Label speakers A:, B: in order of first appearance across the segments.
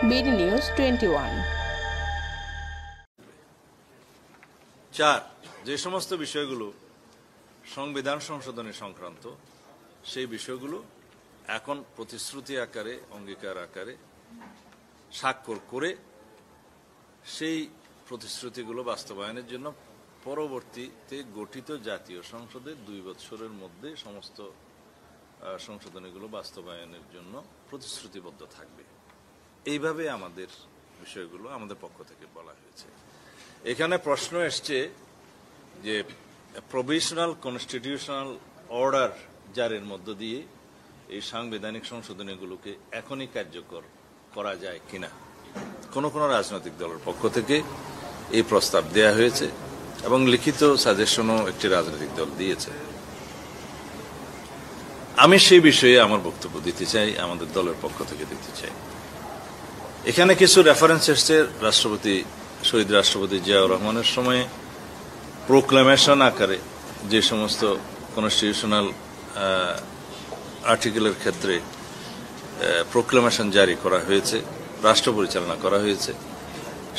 A: BD news 21।
B: 4. যে সমস্ত বিষয়গুলো সংবিধান সংশোধনী সংক্রান্ত সেই বিষয়গুলো এখন প্রতিশ্রুতি আকারে, অঙ্গীকার আকারে স্বাক্ষর করে সেই প্রতিশ্রুতিগুলো বাস্তবায়নের জন্য পরবর্তীতে গঠিত জাতীয় সংসদে 2 বছরের মধ্যে সমস্ত সংশোধনীগুলো বাস্তবায়নের জন্য প্রতিশ্রুতিবদ্ধ থাকবে। এইভাবে আমাদের বিষয়গুলো আমাদের পক্ষ থেকে বলা হয়েছে। এখানে প্রশ্ন এসছে যে প্রভিশনাল কনস্টিটিউশনাল অর্ডার জারির মধ্য দিয়ে এই সাংবিধানিক সংশোধনীগুলোকে এখনই কার্যকর করা যায় কিনা। কোনো রাজনৈতিক দলের পক্ষ থেকে এই প্রস্তাব দেয়া হয়েছে এবং লিখিত সাজেশনও একটি রাজনৈতিক দল দিয়েছে। আমি সেই বিষয়ে আমার বক্তব্য দিতে চাই, আমাদের দলের পক্ষ থেকে দিতে চাই। এখানে কিছু রেফারেন্স এসছে শহীদ রাষ্ট্রপতি জিয়াউর রহমানের সময়ে প্রোক্লামেশন আকারে যে সমস্ত কনস্টিটিউশনাল আর্টিকেলের ক্ষেত্রে প্রোক্লামেশন জারি করা হয়েছে, রাষ্ট্র পরিচালনা করা হয়েছে,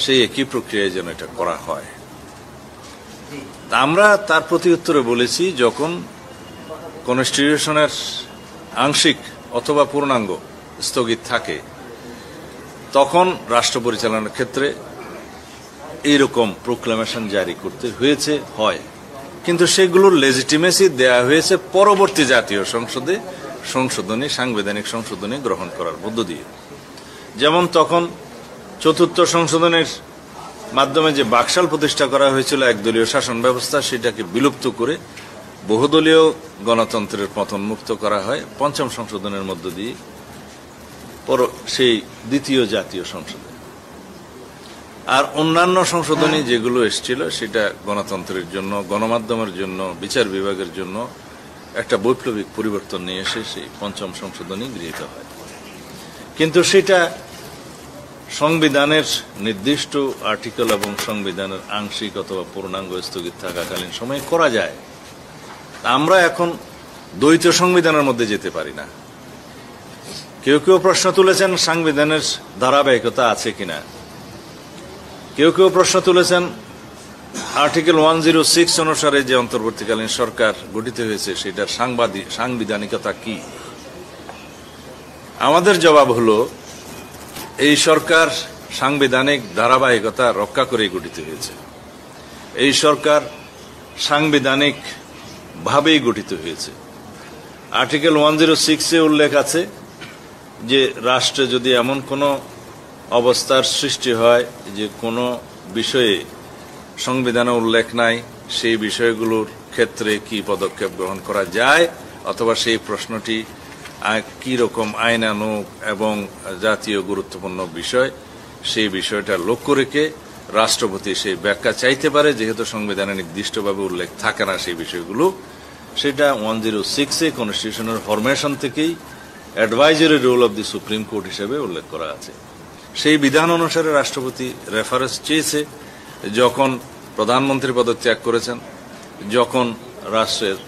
B: সেই একই প্রক্রিয়ায় যেন এটা করা হয়। আমরা তার প্রতি উত্তরে বলেছি, যখন কনস্টিটিউশনের আংশিক অথবা পূর্ণাঙ্গ স্থগিত থাকে তখন রাষ্ট্র পরিচালনার ক্ষেত্রে এইরকম প্রোক্লামেশন জারি করতে হয়, কিন্তু সেগুলোর লেজিটিমেসি দেয়া হয়েছে পরবর্তী জাতীয় সংসদে সাংবিধানিক সংশোধনী গ্রহণ করার মধ্য দিয়ে। যেমন তখন 4th সংশোধনের মাধ্যমে যে বাকশাল প্রতিষ্ঠা করা হয়েছিল একদলীয় শাসন ব্যবস্থা, সেটাকে বিলুপ্ত করে বহুদলীয় গণতন্ত্রের পতন মুক্ত করা হয় 5ম সংশোধনের মধ্য দিয়ে সেই 2য় জাতীয় সংসদে। আর অন্যান্য সংশোধনী যেগুলো এসেছিল সেটা গণতন্ত্রের জন্য, গণমাধ্যমের জন্য, বিচার বিভাগের জন্য একটা বৈপ্লবিক পরিবর্তন নিয়ে এসে সেই 5ম সংশোধনী গৃহীত হয়। কিন্তু সেটা সংবিধানের নির্দিষ্ট আর্টিকেল এবং সংবিধানের আংশিক অথবা পূর্ণাঙ্গ স্থগিত থাকাকালীন সময়ে করা যায়। আমরা এখন দ্বৈত সংবিধানের মধ্যে যেতে পারি না। কেউ প্রশ্ন তুলেছেন সংবিধানের ধারাবাহিকতা আছে কিনা, কেউ প্রশ্ন তুলেছেন আর্টিকেল 106 অনুসারে যে অন্তর্বর্তীকালীন সরকার গঠিত হয়েছে সেটার সাংবিধানিকতা কি। আমাদের জবাব হলো, এই সরকার সাংবিধানিক ধারাবাহিকতা রক্ষা করে গঠিত হয়েছে। এই সরকার সাংবিধানিক ভাবেই গঠিত হয়েছে। আর্টিকেল 106 উল্লেখ আছে যে রাষ্ট্রে যদি এমন কোনো অবস্থার সৃষ্টি হয় যে কোনো বিষয়ে সংবিধানে উল্লেখ নাই, সেই বিষয়গুলোর ক্ষেত্রে কি পদক্ষেপ গ্রহণ করা যায়, অথবা সেই প্রশ্নটি কি রকম আইনানুগ এবং জাতীয় গুরুত্বপূর্ণ বিষয়, সেই বিষয়টা লক্ষ্য রেখে রাষ্ট্রপতি সেই ব্যাখ্যা চাইতে পারে, যেহেতু সংবিধানে নির্দিষ্টভাবে উল্লেখ থাকে না সেই বিষয়গুলো। সেটা 106 কনস্টিটিউশনের ফরমেশন থেকেই advisory role of the Supreme Court হিসেবে উল্লেখ করা আছে। সেই বিধান অনুসারে রাষ্ট্রপতি রেফারেন্স চেয়েছে যখন প্রধানমন্ত্রী পদত্যাগ করেছেন, যখন রাষ্ট্রের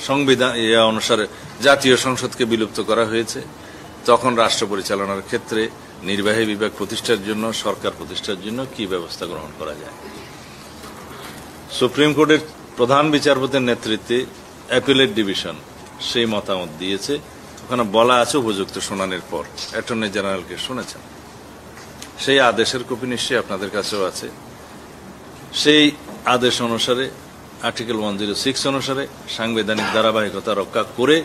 B: সংবিধান অনুসারে জাতীয় সংসদকে বিলুপ্ত করা হয়েছে, তখন রাষ্ট্র পরিচালনার ক্ষেত্রে নির্বাহী বিভাগ প্রতিষ্ঠার জন্য, সরকার প্রতিষ্ঠার জন্য কি ব্যবস্থা গ্রহণ করা যায়। সুপ্রিম কোর্টের প্রধান বিচারপতির নেতৃত্বে অ্যাপিলেট ডিভিশন সেই মতামত দিয়েছে। ওখানে বলা আছে উপযুক্ত শুনানির পর অ্যাটর্নি জেনারেলকে শুনেছেন। সেই আদেশের কপি নিশ্চয়ই আপনাদের কাছেও আছে। সেই আদেশ অনুসারে আর্টিকেল 106 অনুসারে সাংবিধানিক ধারাবাহিকতা রক্ষা করে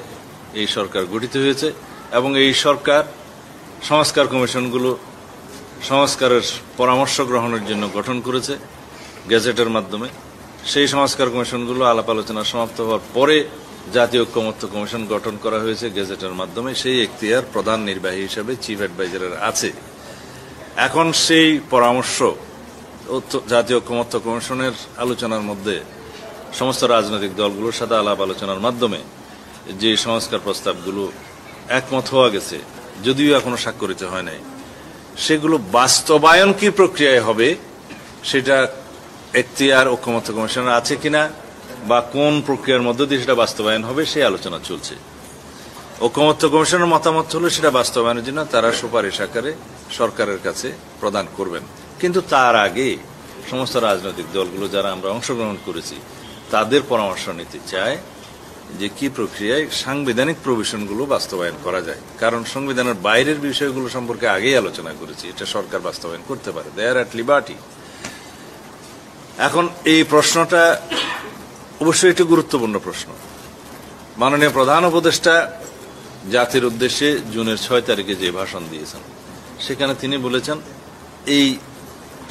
B: এই সরকার গঠিত হয়েছে এবং এই সরকার সংস্কার কমিশনগুলো সংস্কারের পরামর্শ গ্রহণের জন্য গঠন করেছে গেজেটের মাধ্যমে। সেই সংস্কার কমিশনগুলো আলাপ আলোচনা সমাপ্ত হওয়ার পরে জাতীয় ঐক্যমত্য কমিশন গঠন করা হয়েছে গেজেটের মাধ্যমে। সেই এখতিয়ার প্রধান নির্বাহী হিসেবে চিফ অ্যাডভাইজারের আছে। এখন সেই পরামর্শ জাতীয় ঐক্যমত্য কমিশনের আলোচনার মধ্যে সমস্ত রাজনৈতিক দলগুলোর সাথে আলাপ আলোচনার মাধ্যমে যে সংস্কার প্রস্তাবগুলো একমত হওয়া গেছে, যদিও এখনো স্বাক্ষরিত হয় নাই, সেগুলো বাস্তবায়ন কি প্রক্রিয়ায় হবে সেটা এখতিয়ার ঐক্যমত্য কমিশনের আছে কিনা বা কোন প্রক্রিয়ার মধ্য দিয়ে সেটা বাস্তবায়ন হবে সেই আলোচনা চলছে। ঐকমত্য কমিশনের মতামত হলো সেটা বাস্তবায়নের জন্য তারা সুপারিশ আকারে সরকারের কাছে প্রদান করবেন। কিন্তু তার আগে সমস্ত রাজনৈতিক দলগুলো যারা আমরা অংশগ্রহণ করেছি তাদের পরামর্শ নিতে চায় যে কি প্রক্রিয়ায় সাংবিধানিক প্রভিশনগুলো বাস্তবায়ন করা যায়। কারণ সংবিধানের বাইরের বিষয়গুলো সম্পর্কে আগেই আলোচনা করেছি, এটা সরকার বাস্তবায়ন করতে পারে, দে আর অ্যাট লিবার্টি। এখন এই প্রশ্নটা অবশ্যই একটি গুরুত্বপূর্ণ প্রশ্ন। মাননীয় প্রধান উপদেষ্টা জাতির উদ্দেশ্যে জুনের 6 তারিখে যে ভাষণ দিয়েছেন সেখানে তিনি বলেছেন এই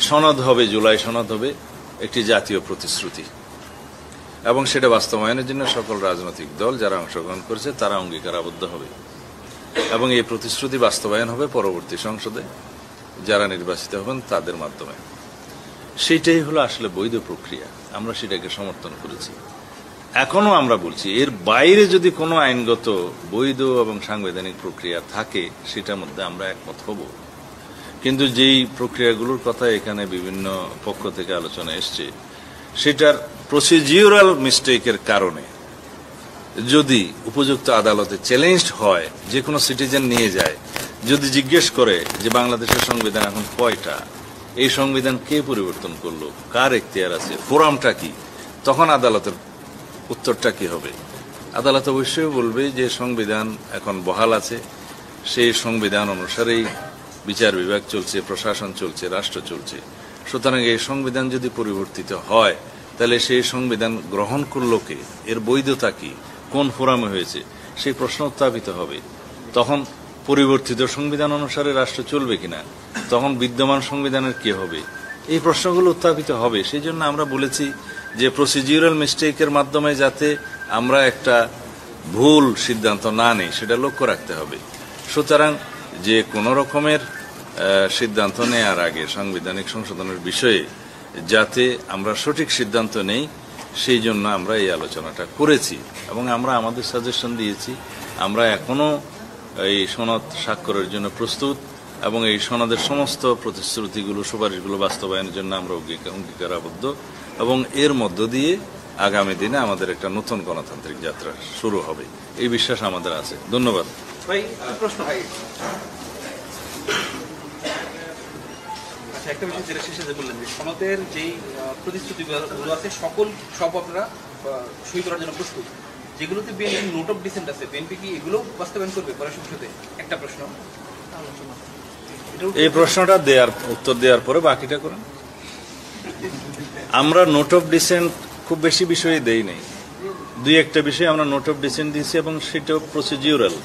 B: সনদ হবে, জুলাই সনদ হবে একটি জাতীয় প্রতিশ্রুতি এবং সেটা বাস্তবায়নের জন্য সকল রাজনৈতিক দল যারা অংশগ্রহণ করেছে তারা অঙ্গীকারাবদ্ধ হবে এবং এই প্রতিশ্রুতি বাস্তবায়ন হবে পরবর্তী সংসদে যারা নির্বাচিত হবেন তাদের মাধ্যমে। সেটাই হলো আসলে বৈধ প্রক্রিয়া, আমরা সেটাকে সমর্থন করেছি। এখনো আমরা বলছি এর বাইরে যদি কোনো আইনগত বৈধ এবং সাংবিধানিক প্রক্রিয়া থাকে সেটার মধ্যে আমরা একমত হব। কিন্তু যেই প্রক্রিয়াগুলোর কথা এখানে বিভিন্ন পক্ষ থেকে আলোচনা এসছে সেটার প্রসিডিউরাল মিস্টেকের কারণে যদি উপযুক্ত আদালতে চ্যালেঞ্জড হয়, যে কোনো সিটিজেন নিয়ে যায়, যদি জিজ্ঞেস করে যে বাংলাদেশের সংবিধান এখন কয়টা, এই সংবিধান কে পরিবর্তন করলো, কার এখতিয়ার আছে, ফোরামটা কি, তখন আদালতের উত্তরটা কি হবে? আদালত অবশ্যই বলবে যে সংবিধান এখন বহাল আছে, সেই সংবিধান অনুসারেই বিচার বিভাগ চলছে, প্রশাসন চলছে, রাষ্ট্র চলছে। সুতরাং এই সংবিধান যদি পরিবর্তিত হয় তাহলে সেই সংবিধান গ্রহণ করলো কে, এর বৈধতা কি, কোন ফোরামে হয়েছে, সেই প্রশ্ন উত্থাপিত হবে। তখন পরিবর্তিত সংবিধান অনুসারে রাষ্ট্র চলবে কিনা, তখন বিদ্যমান সংবিধানের কি হবে, এই প্রশ্নগুলো উত্থাপিত হবে। সেই জন্য আমরা বলেছি যে প্রসিডিউরাল মিস্টেকের মাধ্যমে যাতে আমরা একটা ভুল সিদ্ধান্ত না নেই সেটা লক্ষ্য রাখতে হবে। সুতরাং যে কোনো রকমের সিদ্ধান্ত নেওয়ার আগে সাংবিধানিক সংশোধনের বিষয়ে যাতে আমরা সঠিক সিদ্ধান্ত নেই সেই জন্য আমরা এই আলোচনাটা করেছি এবং আমরা আমাদের সাজেশন দিয়েছি। আমরা এখনো এই সনদ স্বাক্ষরের জন্য প্রস্তুত এবং এই সনদের সমস্ত প্রতিশ্রুতিগুলো, সুপারিশগুলো বাস্তবায়নের জন্য আমরা অঙ্গীকারাবদ্ধ এবং এর মধ্য দিয়ে আগামী দিনে আমাদের একটা নতুন গণতান্ত্রিক যাত্রা শুরু হবে, এই বিশ্বাস আমাদের আছে। ধন্যবাদ।
A: একটা বিষয় যেটা শেষে যে বললেন যে সনদের যেই প্রতিশ্রুতিগুলো আছে সব আপনারা সই করার জন্য প্রস্তুত, যেগুলোতে বিএনপি নোট অফ ডিসেন্ট আছে, বিএনপি কি এগুলো বাস্তবায়ন করবে পরে সংসদে? একটা প্রশ্ন,
B: এই প্রশ্নটা উত্তর দেওয়ার পরে বাকিটা করেন। আমরা নোট অফ ডিসেন্ট খুব বেশি বিষয়ে দেই নাই, দুই একটা বিষয়ে আমরা নোট অফ ডিসেন্ট দিয়েছি এবং সেটাও প্রসিডিউরাল।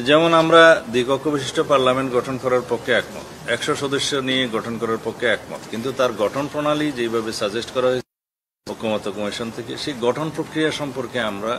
B: যেমন আমরা দ্বিকক্ষ বিশিষ্ট পার্লামেন্ট গঠন করার পক্ষে একমত, 100 সদস্য নিয়ে গঠন করার পক্ষে একমত, কিন্তু তার গঠন প্রণালী যেভাবে সাজেস্ট করা হয়েছে ঐকমত্য কমিশন থেকে সেই গঠন প্রক্রিয়া সম্পর্কে আমরা